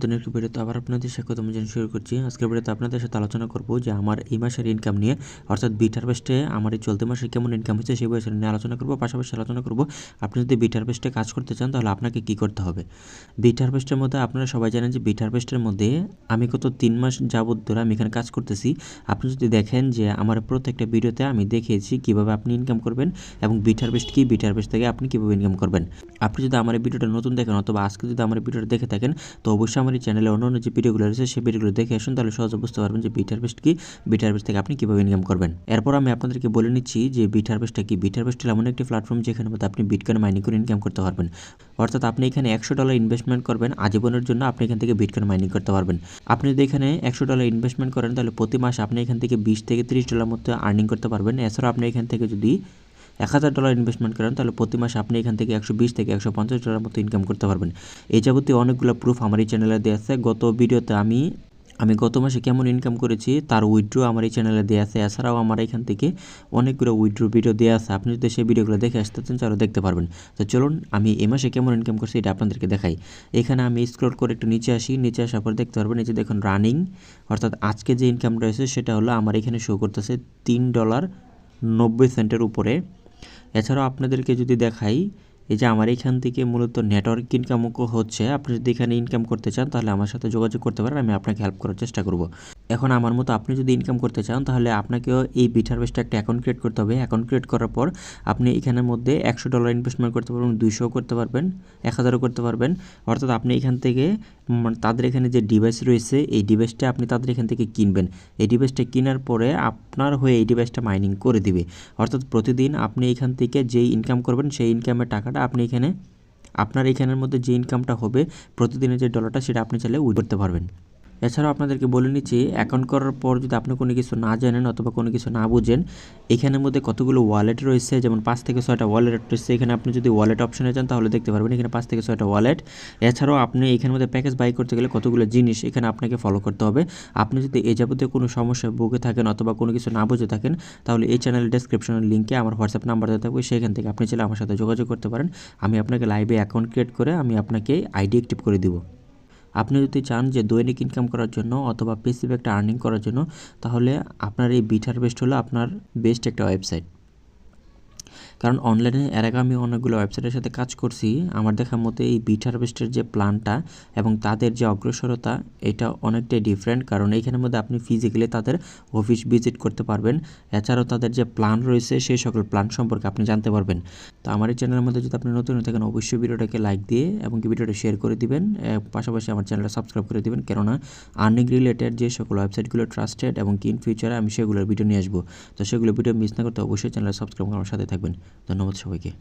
নতুন একটি ভিডিওতে আবার আপনাদের স্বাগতম জানিয়ে শুরু করছি। আজকের ভিডিওতে আপনাদের সাথে আলোচনা করব যে আমার এই মাসের ইনকাম নিয়ে, অর্থাৎ বিটহারভেস্টে আমার এই চলতি মাসে কেমন ইনকাম হচ্ছে সেই বিষয় নিয়ে আলোচনা করব। পাশাপাশি আলোচনা করব আপনি যদি বিটহারভেস্টে কাজ করতে চান তাহলে আপনাকে কী করতে হবে। বিটহারভেস্টের মধ্যে আপনারা সবাই জানেন যে বিটহারভেস্টের মধ্যে আমি গত 3 মাস যাবত ধরে আমি এখানে কাজ করতেছি। আপনি যদি দেখেন যে আমার প্রত্যেকটা ভিডিওতে আমি দেখিয়েছি কীভাবে আপনি ইনকাম করবেন এবং বিটহারভেস্ট কী, বিটহারভেস্ট থেকে আপনি কীভাবে ইনকাম করবেন। আপনি যদি আমার এই ভিডিওটা নতুন দেখেন অথবা আজকে যদি আমার এই ভিডিওটা দেখে থাকেন তো অবশ্যই আমার এই চ্যানেলে অন্য যে ভিডিওগুলো রয়েছে সেই ভিডিওগুলো দেখে আসুন, তাহলে সহজে বুঝতে পারবেন যে বিটহারভেস্ট কি, বিটহারভেস্ট থেকে আপনি কীভাবে ইনকাম করবেন। এরপর আমি আপনাদেরকে বলে নিচ্ছি যে বিটহারভেস্টটা কি। বিটহারভেস্ট হলো এমন একটি প্ল্যাটফর্ম যেখানে মধ্যে আপনি বিটকয়েন মাইনিং করে ইনকাম করতে পারবেন। অর্থাৎ আপনি এখানে $100 ইনভেস্টমেন্ট করবেন, আজীবনের জন্য আপনি এখান থেকে বিটকয়েন মাইনিং করতে পারবেন। আপনি যদি এখানে $100 ইনভেস্টমেন্ট করেন তাহলে প্রতি মাসে আপনি এখান থেকে $20 থেকে $30 মতো আর্নিং করতে পারবেন। এছাড়াও আপনি এখান থেকে যদি $1000 ইনভেস্টমেন্ট করেন তাহলে প্রতি মাসে আপনি এখান থেকে $120 থেকে $150 মতো ইনকাম করতে পারবেন। এই যাবতীয় অনেকগুলো প্রুফ আমার এই চ্যানেলে দেওয়া আছে। গত ভিডিওতে আমি গত মাসে কেমন ইনকাম করেছি তার উইথড্র আমার এই চ্যানেলে দেওয়া আছে। এছাড়াও আমার এখান থেকে অনেকগুলো উইথড্র ভিডিও দেওয়া আছে। আপনি যদি সেই ভিডিওগুলো দেখে আসতে চান তাহলে দেখতে পারবেন। তো চলুন আমি এই মাসে কেমন ইনকাম করছি এটা আপনাদেরকে দেখাই। এখানে আমি স্ক্রল করে একটু নিচে আসি, নিচে আসার পর দেখতে পারবেন এই যে দেখুন রানিং, অর্থাৎ আজকে যে ইনকাম রয়েছে সেটা হলো আমার এখানে শো করতেছে $3.90 উপরে। এছাড়াও আপনাদেরকে যদি দেখাই এই যে আমার এখান থেকে মূলত নেটওয়ার্ক ইনকামও হচ্ছে। আপনি যদি এখানে ইনকাম করতে চান তাহলে আমার সাথে যোগাযোগ করতে পারেন, আমি আপনাকে হেল্প করার চেষ্টা করব। এখন আমার মতো আপনি যদি ইনকাম করতে চান তাহলে আপনাকেও এই বিটহারভেস্টে একটা অ্যাকাউন্ট ক্রিয়েট করতে হবে। অ্যাকাউন্ট ক্রিয়েট করার পর আপনি এখানের মধ্যে $100 ইনভেস্টমেন্ট করতে পারবেন, 200 করতে পারবেন, 1000 করতে পারবেন। অর্থাৎ আপনি এখান থেকে তাদের এখানে যে ডিভাইস রয়েছে এই ডিভাইসটা আপনি তাদের এখান থেকে কিনবেন। এই ডিভাইসটা কেনার পরে আপনার হয়ে এই ডিভাইসটা মাইনিং করে দিবে। অর্থাৎ প্রতিদিন আপনি এখান থেকে যেই ইনকাম করবেন সেই ইনকামের টাকাটা আপনি এখানে আপনার এখানের মধ্যে যে ইনকামটা হবে প্রতিদিনের যে ডলারটা সেটা আপনি চাইলে উইথড্র করতে পারবেন। এছাড়াও আপনাদেরকে বলে নিচ্ছি অ্যাকাউন্ট করার পর যদি আপনি কোনো কিছু না জানেন অথবা কোনো কিছু না বুঝেন, এখানের মধ্যে কতগুলো ওয়ালেট রয়েছে, যেমন 5 থেকে 6টা ওয়ালেট রয়েছে। এখানে আপনি যদি ওয়ালেট অপশনে যান তাহলে দেখতে পারবেন এখানে 5 থেকে 6টা ওয়ালেট। এছাড়াও আপনি এখানের মধ্যে প্যাকেজ বাই করতে গেলে কতগুলো জিনিস এখানে আপনাকে ফলো করতে হবে। আপনি যদি এই যাবতীয় কোনো সমস্যায় ভুগে থাকেন অথবা কোনো কিছু না বুঝে থাকেন তাহলে এই চ্যানেলের ডেসক্রিপশনের লিঙ্কে আমার হোয়াটসঅ্যাপ নাম্বার দেওয়া থাকবে, সেখান থেকে আপনি চাইলে আমার সাথে যোগাযোগ করতে পারেন। আমি আপনাকে লাইভে অ্যাকাউন্ট ক্রিয়েট করে আমি আপনাকে আইডি অ্যাক্টিভ করে দিব। আপনি যদি চান যে দৈনিক ইনকাম করার জন্য অথবা পেসিভ একটা আর্নিং করার জন্য তাহলে আপনার এই বিটহারভেস্ট হলো আপনার বেস্ট একটা ওয়েবসাইট। কারণ অনলাইনে এর আগে আমি অনেকগুলো ওয়েবসাইটের সাথে কাজ করছি। আমার দেখার মতে এই বিটহারভেস্টের যে প্ল্যানটা এবং তাদের যে অগ্রসরতা এটা অনেকটাই ডিফারেন্ট। কারণ এইখানের মধ্যে আপনি ফিজিক্যালি তাদের অফিস ভিজিট করতে পারবেন। এছাড়াও তাদের যে প্ল্যান রয়েছে সেই সকল প্ল্যান সম্পর্কে আপনি জানতে পারবেন। তো আমার এই চ্যানেলের মধ্যে যদি আপনি নতুন হয়ে থাকেন অবশ্যই ভিডিওটাকে লাইক দিয়ে এবং ভিডিওটা শেয়ার করে দিবেন, পাশাপাশি আমার চ্যানেলটা সাবস্ক্রাইব করে দিবেন। কেননা আর্নিং রিলেটেড যে সকল ওয়েবসাইটগুলো ট্রাস্টেড এবং কি ইন ফিউচারে আমি সেগুলোর ভিডিও নিয়ে আসবো। তো সেগুলো ভিডিও মিস না করতে অবশ্যই চ্যানেলটা সাবস্ক্রাইব করে আমার সাথে থাকবেন। ধন্যবাদ সবাইকে।